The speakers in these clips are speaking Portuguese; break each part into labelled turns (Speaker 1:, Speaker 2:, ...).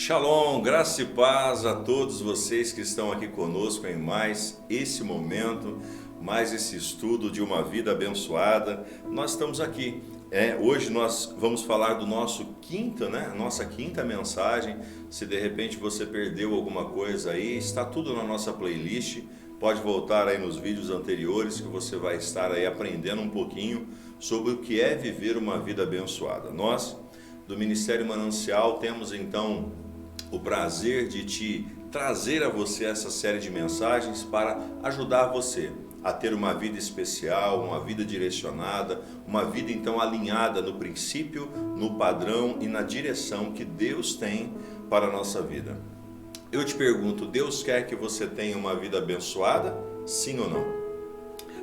Speaker 1: Shalom, graça e paz a todos vocês que estão aqui conosco em mais esse momento, mais esse estudo de uma vida abençoada. Nós estamos aqui. Hoje nós vamos falar do nossa quinta mensagem. Se de repente você perdeu alguma coisa aí, está tudo na nossa playlist. Pode voltar aí nos vídeos anteriores que você vai estar aí aprendendo um pouquinho sobre o que é viver uma vida abençoada. Nós, do Ministério Manancial, temos então o prazer de te trazer a você essa série de mensagens para ajudar você a ter uma vida especial, uma vida direcionada, uma vida então alinhada no princípio, no padrão e na direção que Deus tem para a nossa vida. Eu te pergunto, Deus quer que você tenha uma vida abençoada? Sim ou não?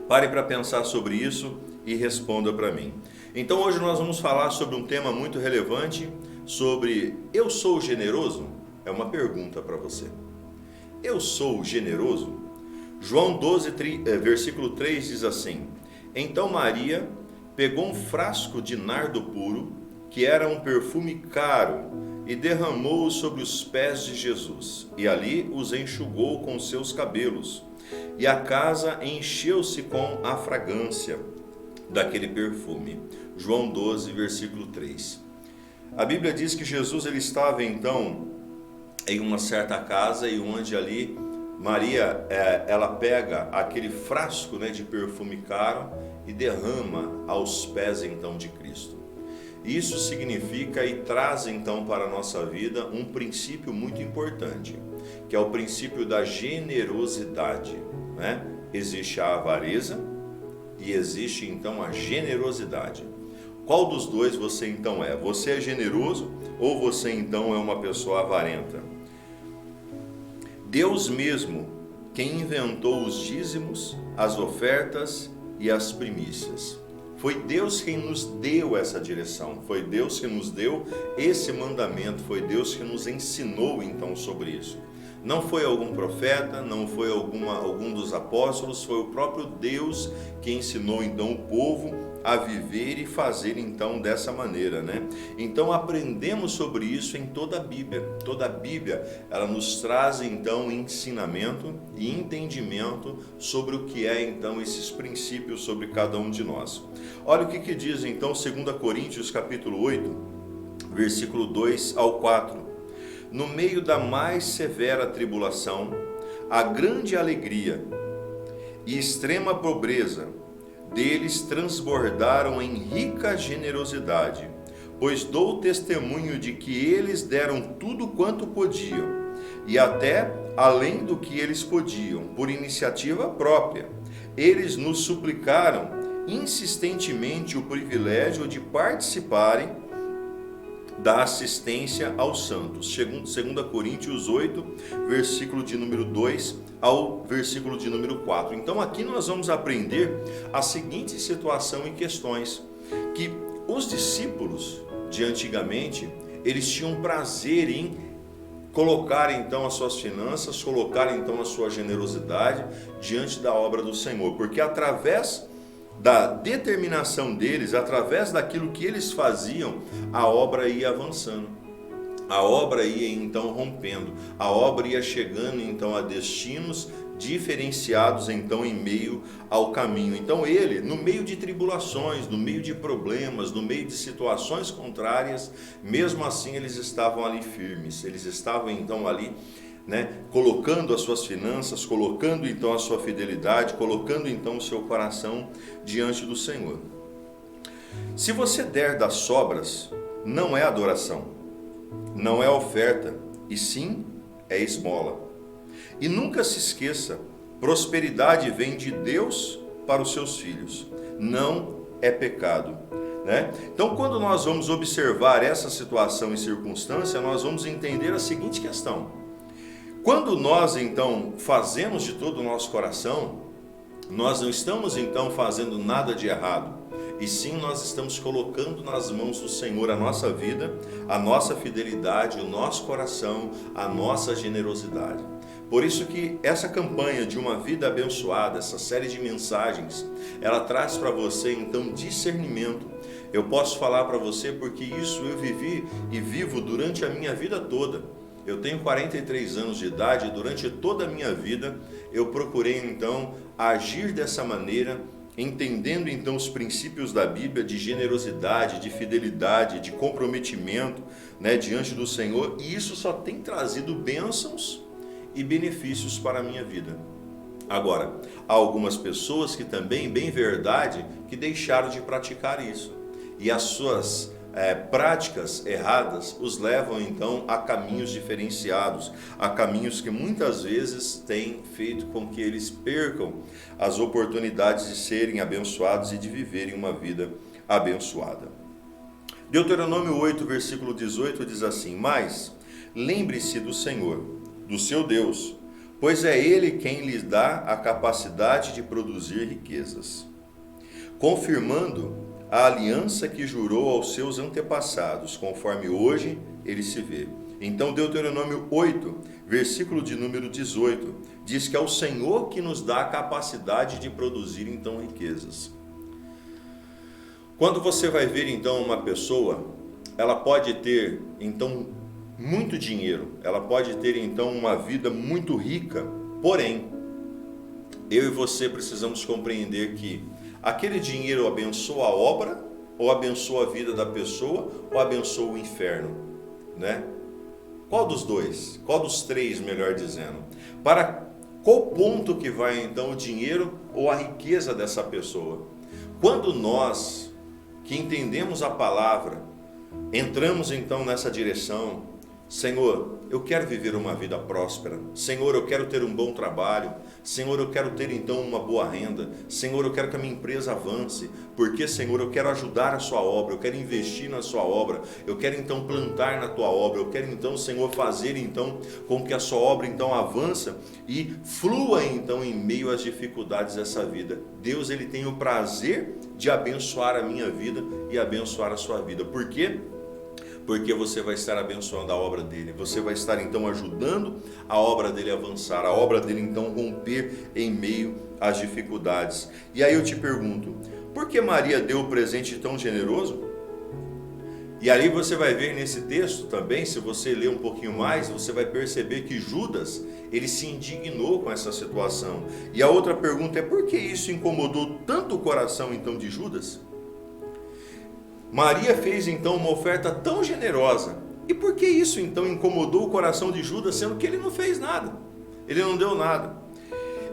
Speaker 1: Pare para pensar sobre isso e responda para mim. Então hoje nós vamos falar sobre um tema muito relevante, sobre eu sou generoso? É uma pergunta para você. Eu sou generoso? João 12, versículo 3 diz assim: Então Maria pegou um frasco de nardo puro, que era um perfume caro, e derramou-o sobre os pés de Jesus, e ali os enxugou com seus cabelos, e a casa encheu-se com a fragrância daquele perfume. João 12, versículo 3. A Bíblia diz que Jesus ele estava então em uma certa casa, e onde ali Maria ela pega aquele frasco de perfume caro e derrama aos pés então de Cristo. Isso significa e traz então para a nossa vida um princípio muito importante, que é o princípio da generosidade, Existe a avareza e existe então a generosidade. Qual dos dois você então é? Você é generoso ou você então é uma pessoa avarenta? Deus mesmo quem inventou os dízimos, as ofertas e as primícias. Foi Deus quem nos deu essa direção, foi Deus que nos deu esse mandamento, foi Deus que nos ensinou então sobre isso. Não foi algum profeta, não foi algum dos apóstolos, foi o próprio Deus que ensinou então o povo a viver e fazer então dessa maneira, Então aprendemos sobre isso em toda a Bíblia. Toda a Bíblia, ela nos traz então ensinamento e entendimento sobre o que é então esses princípios sobre cada um de nós. Olha o que diz então 2 Coríntios capítulo 8, versículo 2 ao 4. No meio da mais severa tribulação, a grande alegria e extrema pobreza deles transbordaram em rica generosidade, pois dou testemunho de que eles deram tudo quanto podiam, e até além do que eles podiam, por iniciativa própria. Eles nos suplicaram insistentemente o privilégio de participarem da assistência aos santos. 2 Coríntios 8, versículo de número 2 ao versículo de número 4. Então aqui nós vamos aprender a seguinte situação e questões, que os discípulos de antigamente, eles tinham prazer em colocar então as suas finanças, colocar então a sua generosidade diante da obra do Senhor, porque através da determinação deles, através daquilo que eles faziam, a obra ia avançando, a obra ia então rompendo, a obra ia chegando então a destinos diferenciados então em meio ao caminho. Então ele, no meio de tribulações, no meio de problemas, no meio de situações contrárias, mesmo assim eles estavam ali firmes, eles estavam então ali colocando as suas finanças, colocando então a sua fidelidade, colocando então o seu coração diante do Senhor. Se você der das sobras, não é adoração, não é oferta, e sim é esmola. E nunca se esqueça, prosperidade vem de Deus para os seus filhos, não é pecado. Então, quando nós vamos observar essa situação e circunstância, nós vamos entender a seguinte questão: quando nós então fazemos de todo o nosso coração, nós não estamos então fazendo nada de errado, e sim nós estamos colocando nas mãos do Senhor a nossa vida, a nossa fidelidade, o nosso coração, a nossa generosidade. Por isso que essa campanha de uma vida abençoada, essa série de mensagens, ela traz para você então discernimento. Eu posso falar para você porque isso eu vivi e vivo durante a minha vida toda. Eu tenho 43 anos de idade e durante toda a minha vida eu procurei então agir dessa maneira, entendendo então os princípios da Bíblia de generosidade, de fidelidade, de comprometimento, né, diante do Senhor, e isso só tem trazido bênçãos e benefícios para a minha vida. Agora, há algumas pessoas que também, bem verdade, que deixaram de praticar isso. E as suas práticas erradas os levam então a caminhos diferenciados, a caminhos que muitas vezes têm feito com que eles percam as oportunidades de serem abençoados e de viverem uma vida abençoada. Deuteronômio 8, versículo 18 diz assim: mas lembre-se do Senhor, do seu Deus, pois é Ele quem lhes dá a capacidade de produzir riquezas, confirmando a aliança que jurou aos seus antepassados, conforme hoje ele se vê. Então, Deuteronômio 8, versículo de número 18, diz que é o Senhor que nos dá a capacidade de produzir, então, riquezas. Quando você vai ver, então, uma pessoa, ela pode ter, então, muito dinheiro, ela pode ter, então, uma vida muito rica, porém, eu e você precisamos compreender que aquele dinheiro abençoa a obra, ou abençoa a vida da pessoa, ou abençoa o inferno, né? Qual dos dois? Qual dos três, melhor dizendo? Para qual ponto que vai então o dinheiro ou a riqueza dessa pessoa? Quando nós, que entendemos a palavra, entramos então nessa direção: Senhor, eu quero viver uma vida próspera. Senhor, eu quero ter um bom trabalho. Senhor, eu quero ter então uma boa renda. Senhor, eu quero que a minha empresa avance. Porque, Senhor, eu quero ajudar a sua obra. Eu quero investir na sua obra. Eu quero então plantar na tua obra. Eu quero então, Senhor, fazer então com que a sua obra então avance e flua então em meio às dificuldades dessa vida. Deus, Ele tem o prazer de abençoar a minha vida e abençoar a sua vida. Por quê? Porque você vai estar abençoando a obra dele, você vai estar então ajudando a obra dele a avançar, a obra dele então romper em meio às dificuldades. E aí eu te pergunto, por que Maria deu o presente tão generoso? E aí você vai ver nesse texto também, se você ler um pouquinho mais, você vai perceber que Judas, ele se indignou com essa situação. E a outra pergunta é, por que isso incomodou tanto o coração então de Judas? Maria fez então uma oferta tão generosa. E por que isso então incomodou o coração de Judas, sendo que ele não fez nada? Ele não deu nada.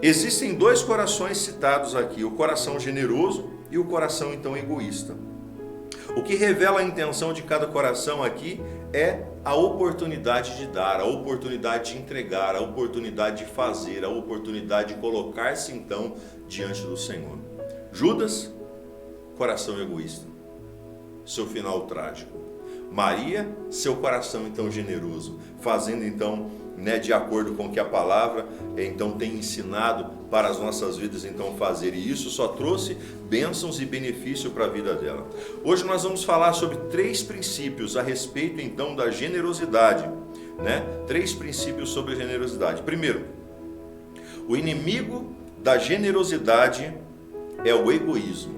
Speaker 1: Existem dois corações citados aqui, o coração generoso e o coração então egoísta. O que revela a intenção de cada coração aqui é a oportunidade de dar, a oportunidade de entregar, a oportunidade de fazer, a oportunidade de colocar-se então diante do Senhor. Judas, coração egoísta. Seu final trágico. Maria, seu coração então generoso, fazendo então, de acordo com o que a palavra então tem ensinado para as nossas vidas então fazer, e isso só trouxe bênçãos e benefício para a vida dela. Hoje nós vamos falar sobre 3 princípios a respeito então da generosidade, 3 princípios sobre a generosidade. Primeiro, o inimigo da generosidade é o egoísmo.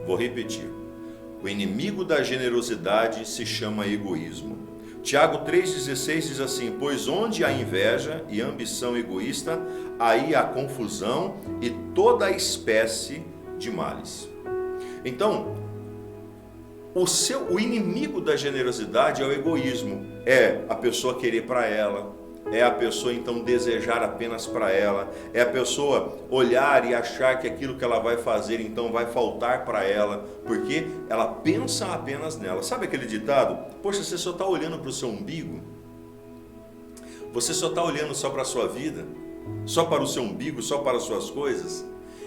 Speaker 1: Vou repetir. O inimigo da generosidade se chama egoísmo. Tiago 3,16 diz assim: pois onde há inveja e ambição egoísta, aí há confusão e toda espécie de males. Então, o inimigo da generosidade é o egoísmo. É a pessoa querer para ela, é a pessoa então desejar apenas para ela, é a pessoa olhar e achar que aquilo que ela vai fazer então vai faltar para ela, porque ela pensa apenas nela. Sabe aquele ditado? Poxa, você só está olhando para o seu umbigo? Você só está olhando só para a sua vida? Só para o seu umbigo? Só para as suas coisas?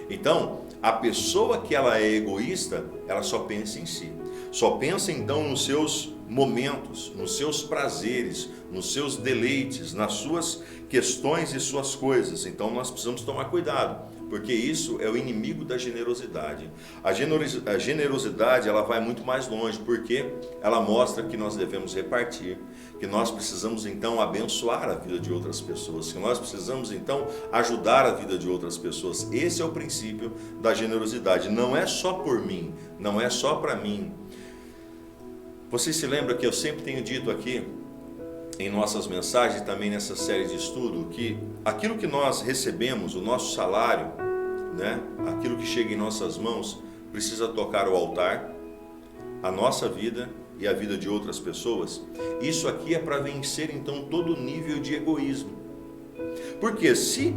Speaker 1: Então, a pessoa que ela é egoísta, ela só pensa em si. Só pensa então nos seus momentos, nos seus prazeres, nos seus deleites, nas suas questões e suas coisas. Então nós precisamos tomar cuidado, porque isso é o inimigo da generosidade. A generosidade, ela vai muito mais longe, porque ela mostra que nós devemos repartir, que nós precisamos então abençoar a vida de outras pessoas, que nós precisamos então ajudar a vida de outras pessoas. Esse é o princípio da generosidade. Não é só por mim, não é só para mim. Você se lembra que eu sempre tenho dito aqui em nossas mensagens, também nessa série de estudo, que aquilo que nós recebemos, o nosso salário, né, aquilo que chega em nossas mãos, precisa tocar o altar, a nossa vida e a vida de outras pessoas. Isso aqui é para vencer então todo nível de egoísmo. Porque se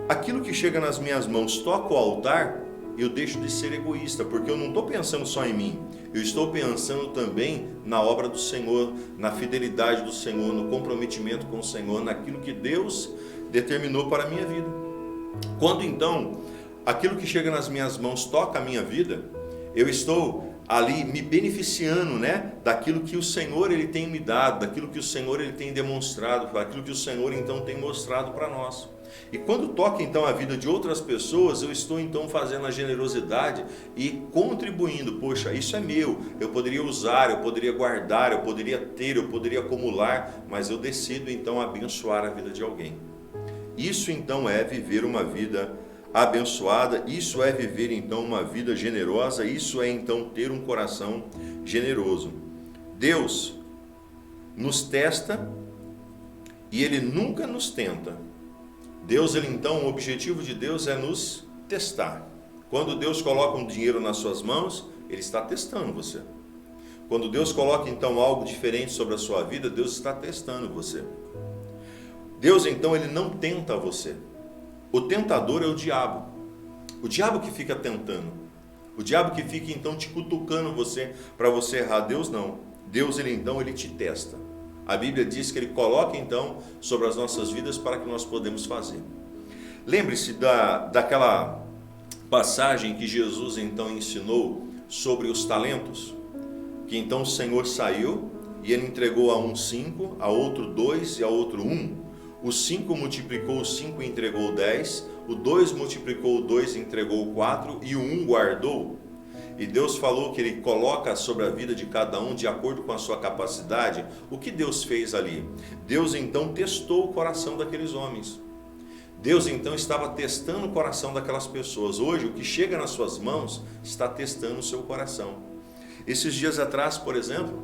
Speaker 1: aquilo que chega nas minhas mãos toca o altar, eu deixo de ser egoísta, porque eu não estou pensando só em mim, eu estou pensando também na obra do Senhor, na fidelidade do Senhor, no comprometimento com o Senhor, naquilo que Deus determinou para a minha vida. Quando então aquilo que chega nas minhas mãos toca a minha vida, eu estou ali me beneficiando, né, daquilo que o Senhor ele tem me dado, daquilo que o Senhor ele tem demonstrado, daquilo que o Senhor então tem mostrado para nós. E quando toca então a vida de outras pessoas, eu estou então fazendo a generosidade e contribuindo. Poxa, isso é meu, eu poderia usar, eu poderia guardar, eu poderia ter, eu poderia acumular, mas eu decido então abençoar a vida de alguém. Isso então é viver uma vida abençoada, isso é viver então uma vida generosa, isso é então ter um coração generoso. Deus nos testa e Ele nunca nos tenta. Deus, ele então, o objetivo de Deus é nos testar. Quando Deus coloca um dinheiro nas suas mãos, Ele está testando você. Quando Deus coloca então algo diferente sobre a sua vida, Deus está testando você. Deus então, ele não tenta você. O tentador é o diabo. O diabo que fica tentando. O diabo que fica então te cutucando você para você errar. Deus não. Deus ele então, ele te testa. A Bíblia diz que Ele coloca então sobre as nossas vidas para que nós podemos fazer. Lembre-se daquela passagem que Jesus então ensinou sobre os talentos, que então o Senhor saiu e Ele entregou a um 5, a outro 2 e a outro 1. O 5 multiplicou o 5 e entregou 10, o 2 multiplicou o 2 e entregou 4 e o 1 guardou. E Deus falou que Ele coloca sobre a vida de cada um de acordo com a sua capacidade. O que Deus fez ali? Deus então testou o coração daqueles homens. Deus então estava testando o coração daquelas pessoas. Hoje o que chega nas suas mãos está testando o seu coração. Esses dias atrás, por exemplo,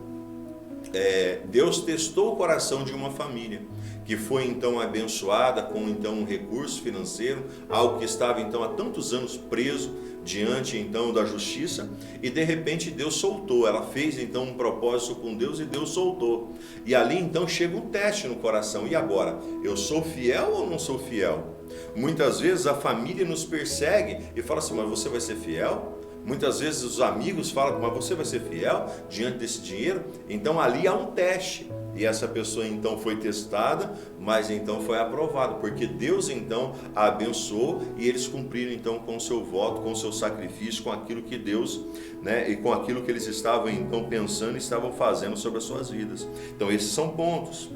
Speaker 1: Deus testou o coração de uma família que foi então abençoada com então um recurso financeiro, algo que estava então há tantos anos preso diante então da justiça, e de repente Deus soltou. Ela fez então um propósito com Deus e Deus soltou. E ali então chega um teste no coração. E agora, eu sou fiel ou não sou fiel? Muitas vezes a família nos persegue e fala assim: mas você vai ser fiel? Muitas vezes os amigos falam: mas você vai ser fiel diante desse dinheiro? Então ali há um teste. E essa pessoa então foi testada, mas então foi aprovada, porque Deus então a abençoou e eles cumpriram então com o seu voto, com o seu sacrifício, com aquilo que Deus, né, e com aquilo que eles estavam então pensando e estavam fazendo sobre as suas vidas. Então esses são pontos,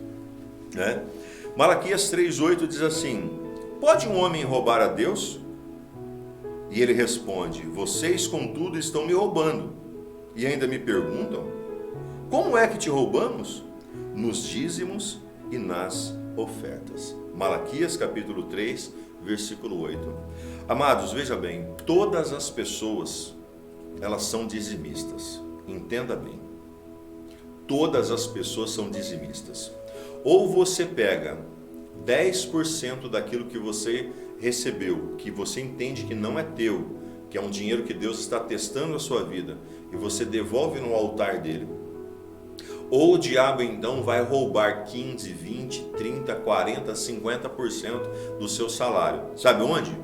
Speaker 1: né? Malaquias 3:8 diz assim: pode um homem roubar a Deus? E ele responde: vocês contudo estão me roubando. E ainda me perguntam: como é que te roubamos? Nos dízimos e nas ofertas. Malaquias capítulo 3, versículo 8. Amados, veja bem, todas as pessoas, elas são dizimistas. Entenda bem. Todas as pessoas são dizimistas. Ou você pega 10% daquilo que você recebeu, que você entende que não é teu, que é um dinheiro que Deus está testando a sua vida, e você devolve no altar dele. Ou o diabo então vai roubar 15, 20, 30, 40, 50% do seu salário. Sabe onde?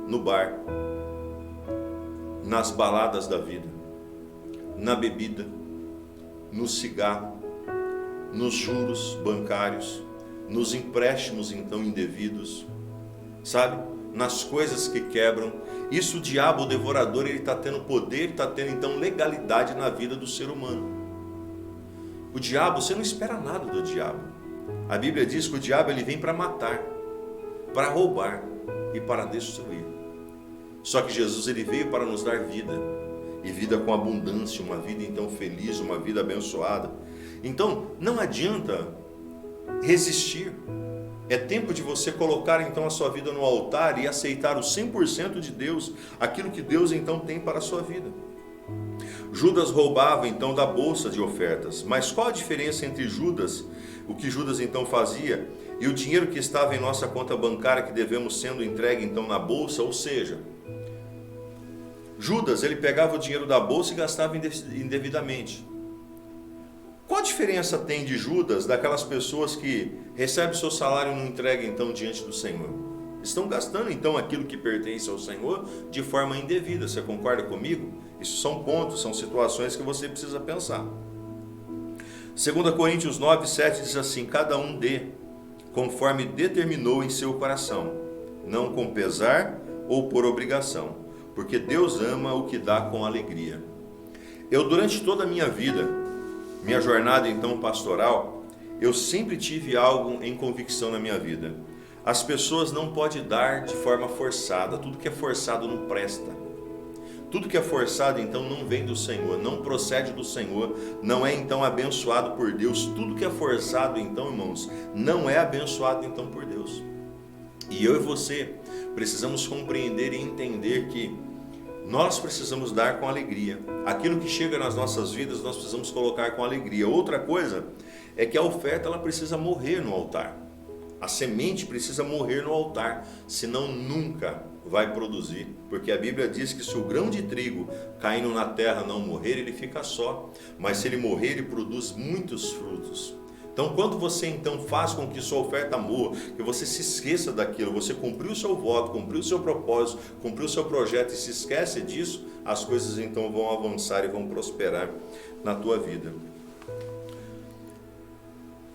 Speaker 1: No bar, nas baladas da vida, na bebida, no cigarro, nos juros bancários, nos empréstimos então indevidos, sabe? Nas coisas que quebram. Isso o diabo, o devorador, ele está tendo poder, está tendo então legalidade na vida do ser humano. O diabo, você não espera nada do diabo. A Bíblia diz que o diabo ele vem para matar, para roubar e para destruir. Só que Jesus ele veio para nos dar vida, e vida com abundância, uma vida então feliz, uma vida abençoada. Então não adianta resistir. É tempo de você colocar então a sua vida no altar e aceitar o 100% de Deus, aquilo que Deus então tem para a sua vida. Judas roubava então da bolsa de ofertas. Mas qual a diferença entre Judas o que Judas então fazia, e o dinheiro que estava em nossa conta bancária que devemos sendo entregue então na bolsa, ou seja, Judas, ele pegava o dinheiro da bolsa e gastava indevidamente. Qual a diferença tem de Judas daquelas pessoas que recebem seu salário e não entregam então diante do Senhor? Estão gastando então aquilo que pertence ao Senhor de forma indevida, você concorda comigo? Isso são pontos, são situações que você precisa pensar. 2 Coríntios 9, 7 diz assim: cada um dê conforme determinou em seu coração, não com pesar ou por obrigação, porque Deus ama o que dá com alegria. Eu, durante toda a minha vida, minha jornada então pastoral, eu sempre tive algo em convicção na minha vida. As pessoas não podem dar de forma forçada, tudo que é forçado não presta. Tudo que é forçado então não vem do Senhor, não procede do Senhor, não é então abençoado por Deus. Tudo que é forçado então, irmãos, não é abençoado então por Deus. E eu e você precisamos compreender e entender que nós precisamos dar com alegria. Aquilo que chega nas nossas vidas, nós precisamos colocar com alegria. Outra coisa é que a oferta ela precisa morrer no altar. A semente precisa morrer no altar, senão nunca vai produzir. Porque a Bíblia diz que se o grão de trigo caindo na terra não morrer, ele fica só. Mas se ele morrer, ele produz muitos frutos. Então, quando você então faz com que sua oferta morra, que você se esqueça daquilo, você cumpriu o seu voto, cumpriu o seu propósito, cumpriu o seu projeto e se esquece disso, as coisas então vão avançar e vão prosperar na tua vida.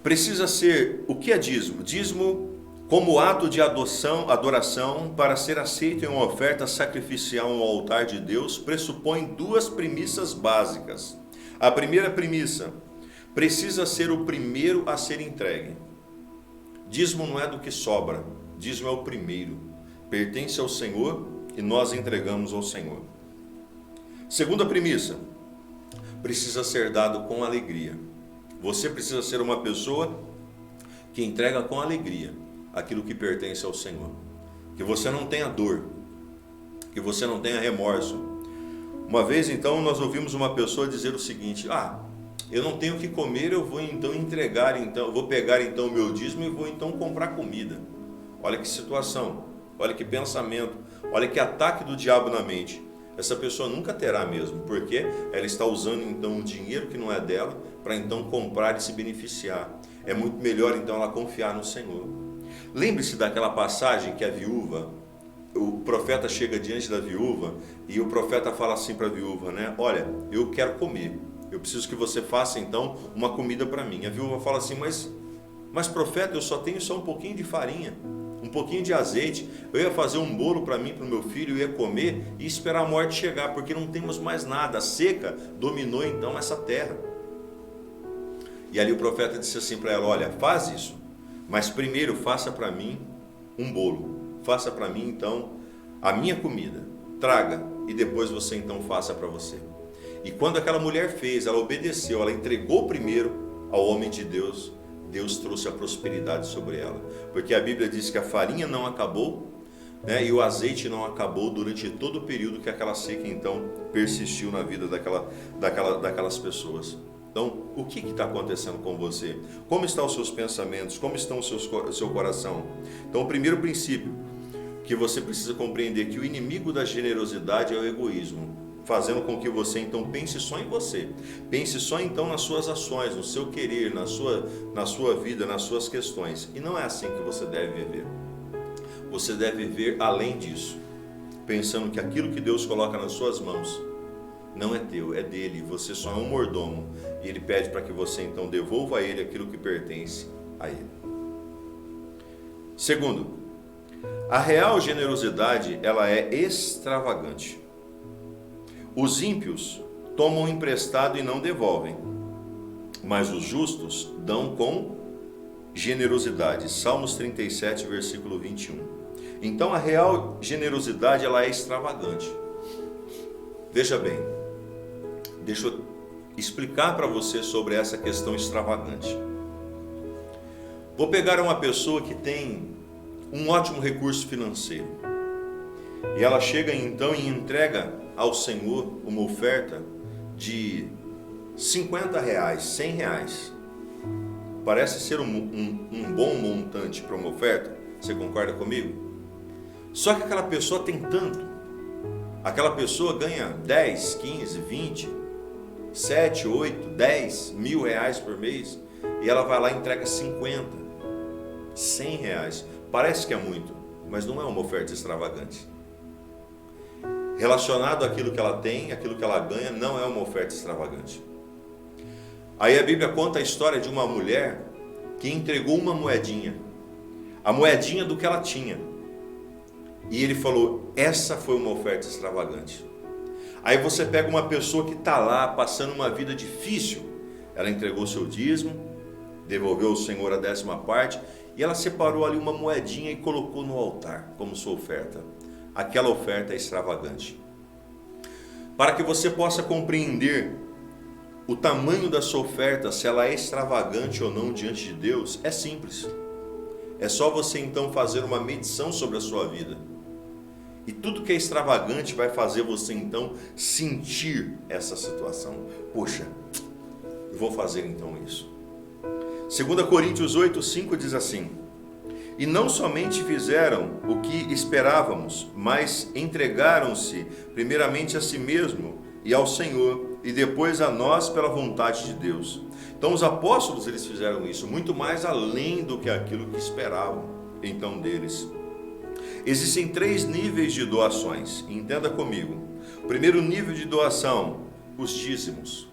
Speaker 1: Precisa ser, o que é dízimo? Dízimo como ato de adoração para ser aceito em uma oferta sacrificial no altar de Deus, pressupõe duas premissas básicas. A primeira premissa: precisa ser o primeiro a ser entregue. Dízimo não é do que sobra, dízimo é o primeiro. Pertence ao Senhor e nós entregamos ao Senhor. Segunda premissa: precisa ser dado com alegria. Você precisa ser uma pessoa que entrega com alegria aquilo que pertence ao Senhor. Que você não tenha dor, que você não tenha remorso. Uma vez então nós ouvimos uma pessoa dizer o seguinte: eu não tenho o que comer, eu vou então entregar, então vou pegar então o meu dízimo e vou então comprar comida. Olha que situação, olha que pensamento, olha que ataque do diabo na mente. Essa pessoa nunca terá mesmo, porque ela está usando então um dinheiro que não é dela para então comprar e se beneficiar. É muito melhor então ela confiar no Senhor. Lembre-se daquela passagem que a viúva, o profeta chega diante da viúva e o profeta fala assim para a viúva, né? Olha, eu quero comer, eu preciso que você faça então uma comida para mim. A viúva fala assim, mas profeta, eu só tenho um pouquinho de farinha, um pouquinho de azeite, eu ia fazer um bolo para mim, para o meu filho, eu ia comer e esperar a morte chegar, porque não temos mais nada, a seca dominou então essa terra. E ali o profeta disse assim para ela, olha, faz isso, mas primeiro faça para mim um bolo, faça para mim então a minha comida, traga e depois você então faça para você. E quando aquela mulher fez, ela obedeceu, ela entregou primeiro ao homem de Deus, Deus trouxe a prosperidade sobre ela, porque a Bíblia diz que a farinha não acabou, né, e o azeite não acabou durante todo o período que aquela seca então persistiu na vida daquelas pessoas. Então, o que está acontecendo com você? Como estão os seus pensamentos? Como está o seu coração? Então, o primeiro princípio que você precisa compreender é que o inimigo da generosidade é o egoísmo, fazendo com que você então pense só em você. Pense só então nas suas ações, no seu querer, na sua vida, nas suas questões. E não é assim que você deve viver. Você deve viver além disso, pensando que aquilo que Deus coloca nas suas mãos não é teu, é dele, você só é um mordomo, e ele pede para que você então devolva a ele aquilo que pertence a ele. Segundo, a real generosidade, ela é extravagante. Os ímpios tomam emprestado e não devolvem, mas os justos dão com generosidade. Salmos 37, versículo 21. Então a real generosidade, ela é extravagante. Veja bem, deixa eu explicar para você sobre essa questão extravagante. Vou pegar uma pessoa que tem um ótimo recurso financeiro e ela chega então e entrega ao Senhor uma oferta de R$50, R$100. Parece ser um bom montante para uma oferta. Você concorda comigo? Só que aquela pessoa tem tanto. Aquela pessoa ganha 10, 15, 20, 7, 8, 10 mil reais por mês. E ela vai lá e entrega 50, 100 reais. Parece que é muito, mas não é uma oferta extravagante. Relacionado àquilo que ela tem, aquilo que ela ganha, não é uma oferta extravagante. Aí a Bíblia conta a história de uma mulher que entregou uma moedinha, a moedinha do que ela tinha. E ele falou, essa foi uma oferta extravagante. Aí você pega uma pessoa que está lá, passando uma vida difícil, ela entregou seu dízimo, devolveu ao Senhor a 10ª parte, e ela separou ali uma moedinha e colocou no altar, como sua oferta. Aquela oferta é extravagante. Para que você possa compreender o tamanho da sua oferta, se ela é extravagante ou não diante de Deus, é simples. É só você então fazer uma medição sobre a sua vida. E tudo que é extravagante vai fazer você então sentir essa situação. Poxa, eu vou fazer então isso. 2 Coríntios 8:5 diz assim: e não somente fizeram o que esperávamos, mas entregaram-se primeiramente a si mesmo e ao Senhor, e depois a nós pela vontade de Deus. Então os apóstolos, eles fizeram isso, muito mais além do que aquilo que esperavam então deles. Existem 3 níveis de doações, entenda comigo. O primeiro nível de doação, os dízimos,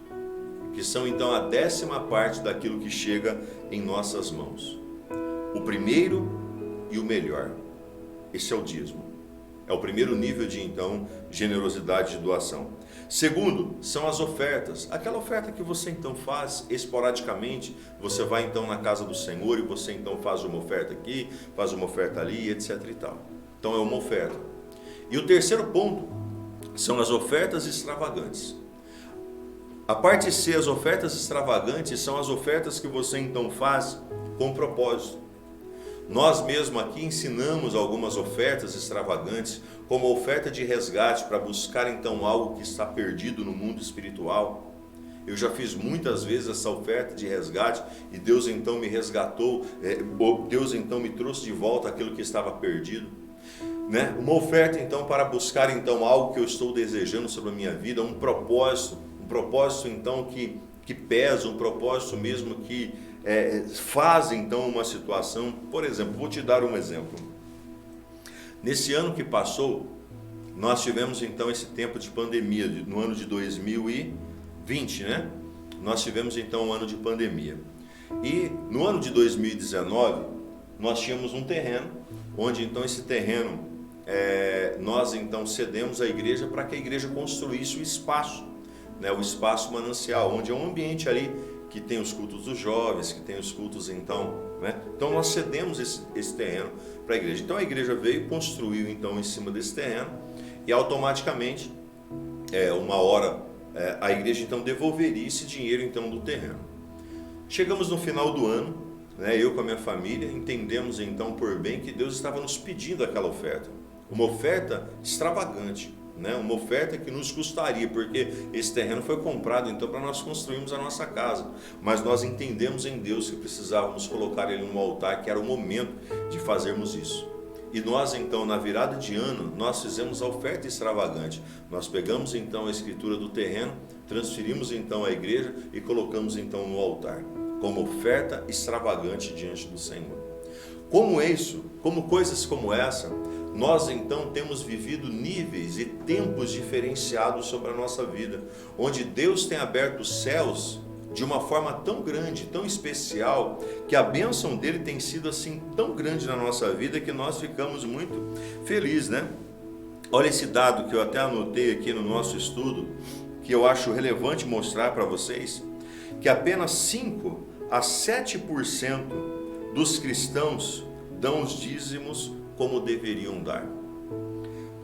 Speaker 1: que são então a 10ª parte daquilo que chega em nossas mãos. O primeiro e o melhor, esse é o dízimo. É o primeiro nível de então generosidade de doação. Segundo, são as ofertas. Aquela oferta que você então faz esporadicamente, você vai então na casa do Senhor e você então faz uma oferta aqui, faz uma oferta ali, etc e tal. Então é uma oferta. E o terceiro ponto são as ofertas extravagantes. A parte C, as ofertas extravagantes, são as ofertas que você então faz com propósito. Nós mesmos aqui ensinamos algumas ofertas extravagantes, como a oferta de resgate para buscar então algo que está perdido no mundo espiritual. Eu já fiz muitas vezes essa oferta de resgate e Deus então me resgatou, Deus então me trouxe de volta aquilo que estava perdido. Uma oferta então para buscar então algo que eu estou desejando sobre a minha vida, um propósito então que pesa, um propósito mesmo que faz então uma situação. Por exemplo, vou te dar um exemplo. Nesse ano que passou, nós tivemos então esse tempo de pandemia, no ano de 2020, Nós tivemos então um ano de pandemia. E no ano de 2019, nós tínhamos um terreno, onde então esse terreno, nós então cedemos à igreja para que a igreja construísse o espaço, o espaço manancial, onde é um ambiente ali que tem os cultos dos jovens, que tem os cultos então, Então nós cedemos esse terreno para a igreja. Então a igreja veio, construiu então em cima desse terreno e automaticamente, uma hora, a igreja então devolveria esse dinheiro então do terreno. Chegamos no final do ano, eu com a minha família entendemos então por bem que Deus estava nos pedindo aquela oferta, uma oferta extravagante, uma oferta que nos custaria, porque esse terreno foi comprado então para nós construirmos a nossa casa, mas nós entendemos em Deus que precisávamos colocar ele no altar, que era o momento de fazermos isso. E nós então, na virada de ano, nós fizemos a oferta extravagante. Nós pegamos então a escritura do terreno, transferimos então à igreja e colocamos então no altar, como oferta extravagante diante do Senhor. Como coisas como essa, nós então temos vivido níveis e tempos diferenciados sobre a nossa vida, onde Deus tem aberto os céus de uma forma tão grande, tão especial, que a bênção dele tem sido assim tão grande na nossa vida que nós ficamos muito felizes, Olha esse dado que eu até anotei aqui no nosso estudo, que eu acho relevante mostrar para vocês, que apenas 5 a 7% dos cristãos dão os dízimos como deveriam dar.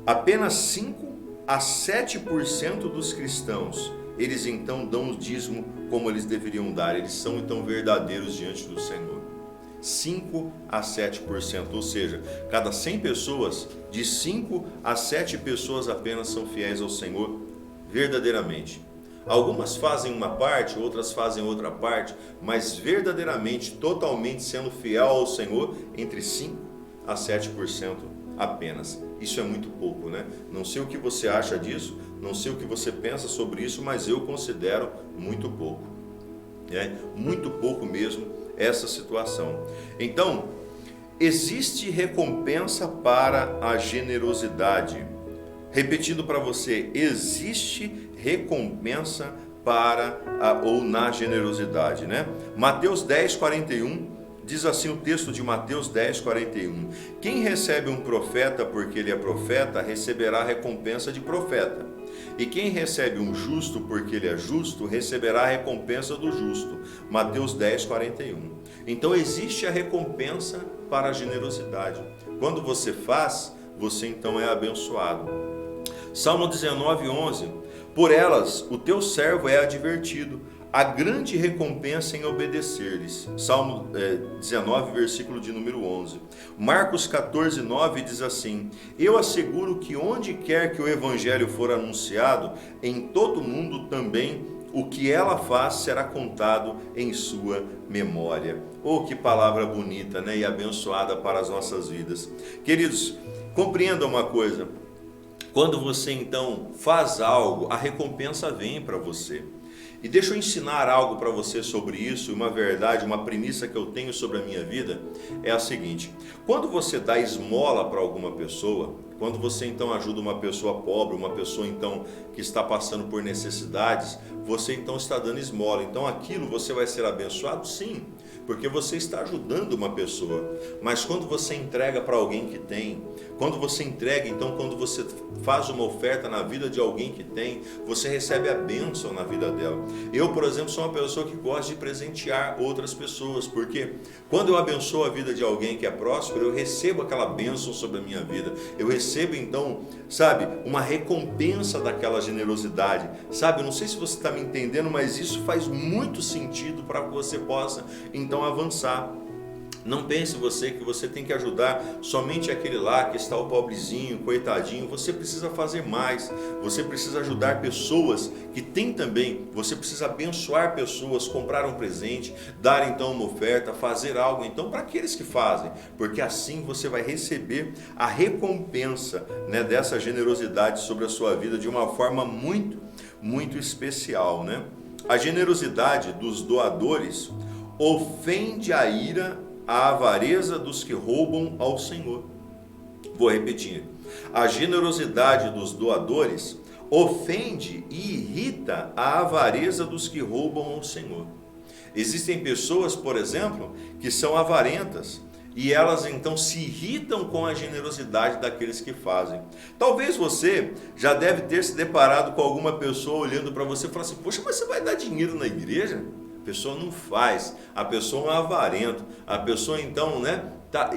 Speaker 1: Apenas 5 a 7% dos cristãos, eles então dão o dízimo como eles deveriam dar. Eles são então verdadeiros diante do Senhor. 5 a 7%, ou seja, cada 100 pessoas, de 5 a 7 pessoas apenas são fiéis ao Senhor verdadeiramente. Algumas fazem uma parte, outras fazem outra parte, mas verdadeiramente, totalmente sendo fiel ao Senhor, entre 5 a 7% apenas. Isso é muito pouco, né? Não sei o que você acha disso, não sei o que você pensa sobre isso, mas eu considero muito pouco. Muito pouco mesmo essa situação. Então, existe recompensa para a generosidade. Repetindo para você, existe recompensa para ou na generosidade, né? Mateus 10:41 diz assim o texto de Mateus 10:41: quem recebe um profeta porque ele é profeta, receberá recompensa de profeta. E quem recebe um justo porque ele é justo, receberá a recompensa do justo. Mateus 10:41. Então existe a recompensa para a generosidade. Quando você faz, você então é abençoado. Salmo 19:11: por elas o teu servo é advertido, a grande recompensa em obedecer-lhes. Salmo 19, versículo de número 11. Marcos 14:9 diz assim: eu asseguro que onde quer que o evangelho for anunciado, em todo o mundo também o que ela faz será contado em sua memória. Oh, que palavra bonita, né? E abençoada para as nossas vidas. Queridos, compreenda uma coisa. Quando você então faz algo, a recompensa vem para você. E deixa eu ensinar algo para você sobre isso, uma verdade, uma premissa que eu tenho sobre a minha vida é a seguinte: quando você dá esmola para alguma pessoa, quando você então ajuda uma pessoa pobre, uma pessoa então que está passando por necessidades, você então está dando esmola. Então aquilo você vai ser abençoado? Sim, porque você está ajudando uma pessoa. Mas quando você entrega para alguém que tem, quando você entrega, então quando você faz uma oferta na vida de alguém que tem, você recebe a bênção na vida dela. Eu, por exemplo, sou uma pessoa que gosta de presentear outras pessoas, porque quando eu abençoo a vida de alguém que é próspero, eu recebo aquela bênção sobre a minha vida. Eu recebo então, sabe, uma recompensa daquela generosidade. Sabe, eu não sei se você está me entendendo, mas isso faz muito sentido para que você possa então avançar. Não pense você que você tem que ajudar somente aquele lá que está o pobrezinho, coitadinho. Você precisa fazer mais. Você precisa ajudar pessoas que têm também. Você precisa abençoar pessoas, comprar um presente, dar então uma oferta, fazer algo então para aqueles que fazem. Porque assim você vai receber a recompensa, né, dessa generosidade sobre a sua vida de uma forma muito, muito especial, né? A generosidade dos doadores ofende a ira, a avareza dos que roubam ao Senhor. Vou repetir. A generosidade dos doadores ofende e irrita a avareza dos que roubam ao Senhor. Existem pessoas, por exemplo, que são avarentas e elas então se irritam com a generosidade daqueles que fazem. Talvez você já deve ter se deparado com alguma pessoa olhando para você e falando assim: poxa, mas você vai dar dinheiro na igreja? A pessoa não faz, a pessoa é um avarento, a pessoa então, né,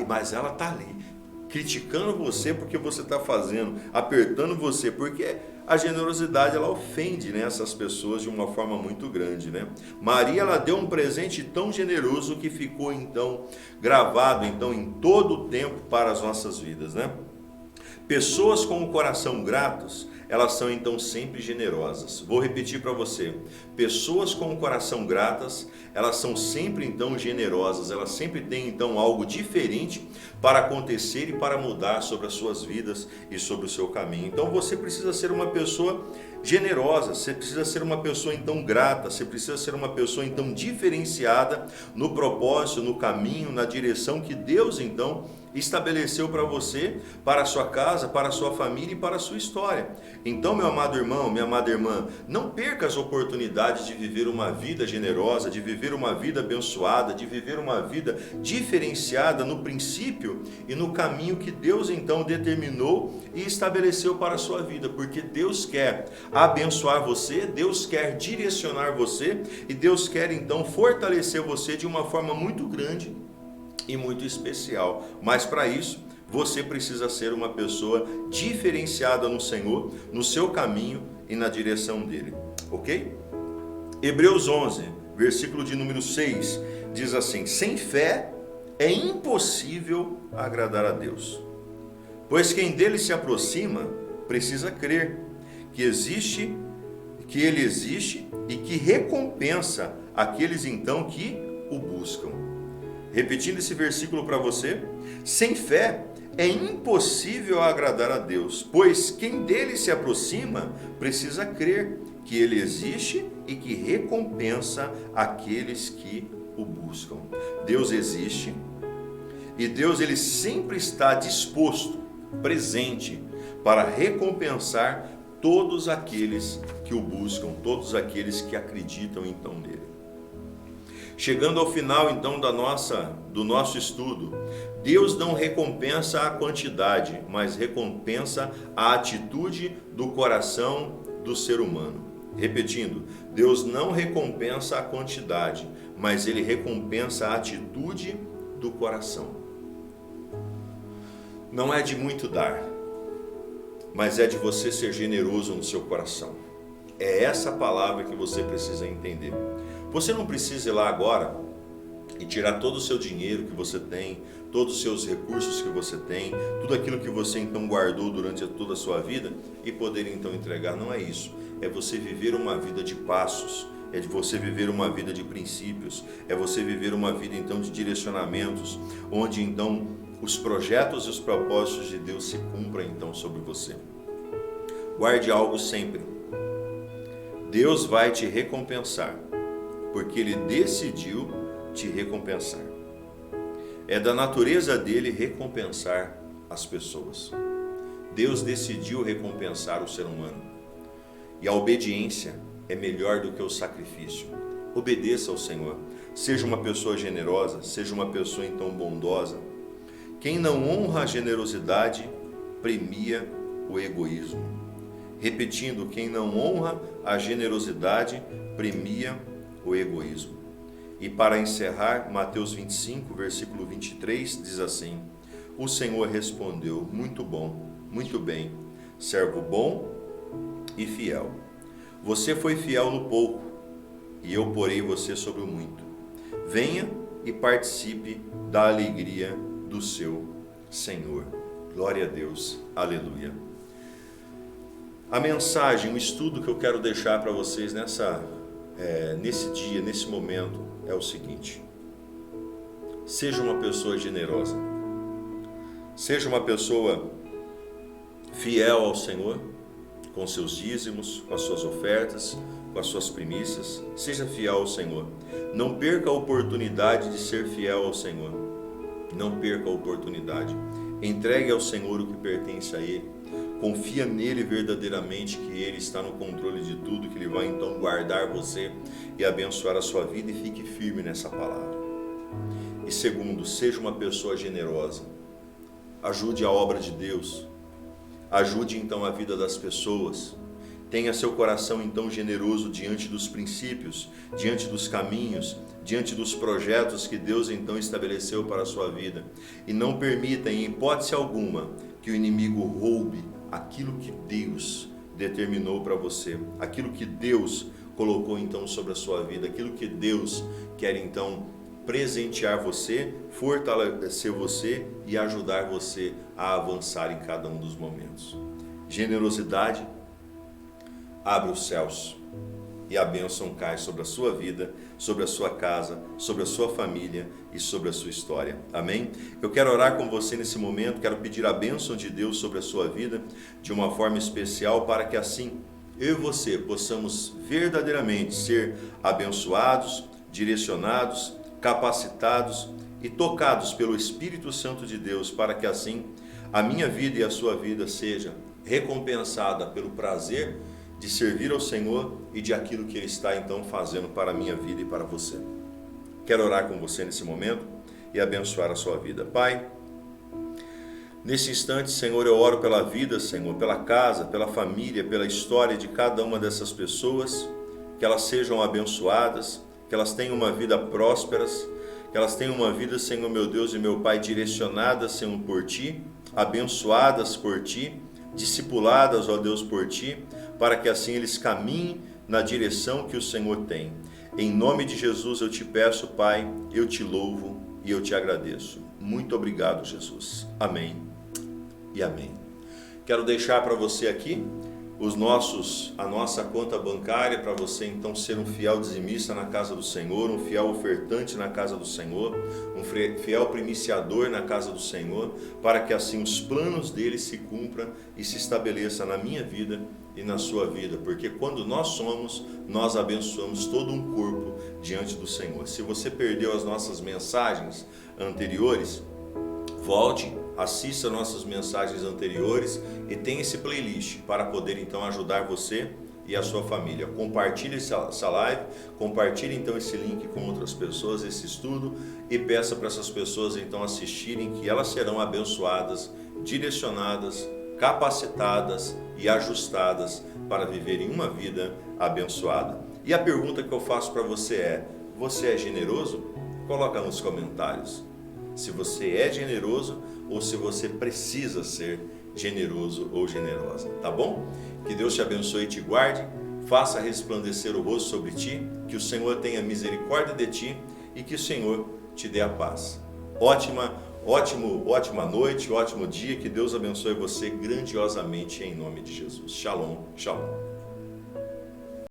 Speaker 1: mas ela está ali, criticando você porque você está fazendo, apertando você, porque a generosidade ela ofende, né, essas pessoas de uma forma muito grande, né? Maria, ela deu um presente tão generoso que ficou então gravado então em todo o tempo para as nossas vidas, né? Pessoas com o coração gratos, elas são então sempre generosas. Vou repetir para você. Pessoas com o coração gratas, elas são sempre então generosas. Elas sempre têm então algo diferente para acontecer e para mudar sobre as suas vidas e sobre o seu caminho. Então você precisa ser uma pessoa generosa, você precisa ser uma pessoa então grata, você precisa ser uma pessoa então diferenciada no propósito, no caminho, na direção que Deus então estabeleceu para você, para a sua casa, para a sua família e para a sua história. Então, meu amado irmão, minha amada irmã, não perca as oportunidades de viver uma vida generosa, de viver uma vida abençoada, de viver uma vida diferenciada no princípio e no caminho que Deus então determinou e estabeleceu para a sua vida, porque Deus quer abençoar você, Deus quer direcionar você e Deus quer então fortalecer você de uma forma muito grande e muito especial. Mas para isso, você precisa ser uma pessoa diferenciada no Senhor, no seu caminho e na direção dele. Ok? Hebreus 11, versículo de número 6, diz assim: sem fé é impossível agradar a Deus, pois quem dele se aproxima precisa crer que existe, que ele existe e que recompensa aqueles então que o buscam. Repetindo esse versículo para você, sem fé é impossível agradar a Deus, pois quem dele se aproxima precisa crer que ele existe e que recompensa aqueles que o buscam. Deus existe e Deus ele sempre está disposto, presente, para recompensar todos aqueles que o buscam, todos aqueles que acreditam então nele. Chegando ao final então do nosso estudo, Deus não recompensa a quantidade, mas recompensa a atitude do coração do ser humano. Repetindo, Deus não recompensa a quantidade, mas Ele recompensa a atitude do coração. Não é de muito dar, mas é de você ser generoso no seu coração. É essa palavra que você precisa entender. Você não precisa ir lá agora e tirar todo o seu dinheiro que você tem, todos os seus recursos que você tem, tudo aquilo que você então guardou durante toda a sua vida e poder então entregar. Não é isso. É você viver uma vida de passos, é de você viver uma vida de princípios, é você viver uma vida então de direcionamentos, onde então os projetos e os propósitos de Deus se cumprem então sobre você. Guarde algo sempre. Deus vai te recompensar, porque Ele decidiu te recompensar. É da natureza dele recompensar as pessoas. Deus decidiu recompensar o ser humano. E a obediência é melhor do que o sacrifício. Obedeça ao Senhor. Seja uma pessoa generosa, seja uma pessoa então bondosa. Quem não honra a generosidade, premia o egoísmo. Repetindo, quem não honra a generosidade, premia o egoísmo. E para encerrar, Mateus 25, versículo 23, diz assim: o Senhor respondeu, muito bom, muito bem, servo bom e fiel. Você foi fiel no pouco, e eu porei você sobre o muito. Venha e participe da alegria do seu Senhor. Glória a Deus, aleluia. A mensagem, o estudo que eu quero deixar para vocês nesse dia, nesse momento, é o seguinte: seja uma pessoa generosa, seja uma pessoa fiel ao Senhor, com seus dízimos, com as suas ofertas, com as suas primícias. Seja fiel ao Senhor. Não perca a oportunidade de ser fiel ao Senhor. Não perca a oportunidade. Entregue ao Senhor o que pertence a Ele. Confia nele verdadeiramente, que Ele está no controle de tudo, que Ele vai então guardar você e abençoar a sua vida, e fique firme nessa palavra. E segundo, seja uma pessoa generosa. Ajude a obra de Deus. Ajude então a vida das pessoas. Tenha seu coração então generoso diante dos princípios, diante dos caminhos, diante dos projetos que Deus então estabeleceu para a sua vida. E não permita em hipótese alguma que o inimigo roube aquilo que Deus determinou para você, aquilo que Deus colocou então sobre a sua vida, aquilo que Deus quer então presentear você, fortalecer você e ajudar você a avançar em cada um dos momentos. Generosidade abre os céus e a bênção cai sobre a sua vida, sobre a sua casa, sobre a sua família e sobre a sua história. Amém? Eu quero orar com você nesse momento, quero pedir a bênção de Deus sobre a sua vida de uma forma especial, para que assim eu e você possamos verdadeiramente ser abençoados, direcionados, capacitados e tocados pelo Espírito Santo de Deus, para que assim a minha vida e a sua vida seja recompensada pelo prazer de servir ao Senhor e de aquilo que Ele está então fazendo para a minha vida e para você. Quero orar com você nesse momento e abençoar a sua vida. Pai, nesse instante, Senhor, eu oro pela vida, Senhor, pela casa, pela família, pela história de cada uma dessas pessoas, que elas sejam abençoadas, que elas tenham uma vida próspera, que elas tenham uma vida, Senhor, meu Deus e meu Pai, direcionadas, Senhor, por Ti, abençoadas por Ti, discipuladas, ó Deus, por Ti, para que assim eles caminhem na direção que o Senhor tem. Em nome de Jesus eu te peço, Pai, eu te louvo e eu te agradeço. Muito obrigado, Jesus. Amém e amém. Quero deixar para você aqui a nossa conta bancária para você então ser um fiel dizimista na casa do Senhor, um fiel ofertante na casa do Senhor, um fiel primiciador na casa do Senhor, para que assim os planos dele se cumpram e se estabeleça na minha vida e na sua vida, porque quando nós somos, nós abençoamos todo um corpo diante do Senhor. Se você perdeu as nossas mensagens anteriores, volte, assista nossas mensagens anteriores e tem esse playlist para poder então ajudar você e a sua família. Compartilhe essa live, compartilhe então esse link com outras pessoas, esse estudo, e peça para essas pessoas então assistirem, que elas serão abençoadas, direcionadas, capacitadas e ajustadas para viverem uma vida abençoada. E a pergunta que eu faço para você é: você é generoso? Coloca nos comentários se você é generoso ou se você precisa ser generoso ou generosa, tá bom? Que Deus te abençoe e te guarde, faça resplandecer o rosto sobre ti, que o Senhor tenha misericórdia de ti e que o Senhor te dê a paz. Ótima noite, ótimo dia, que Deus abençoe você grandiosamente em nome de Jesus. Shalom, shalom.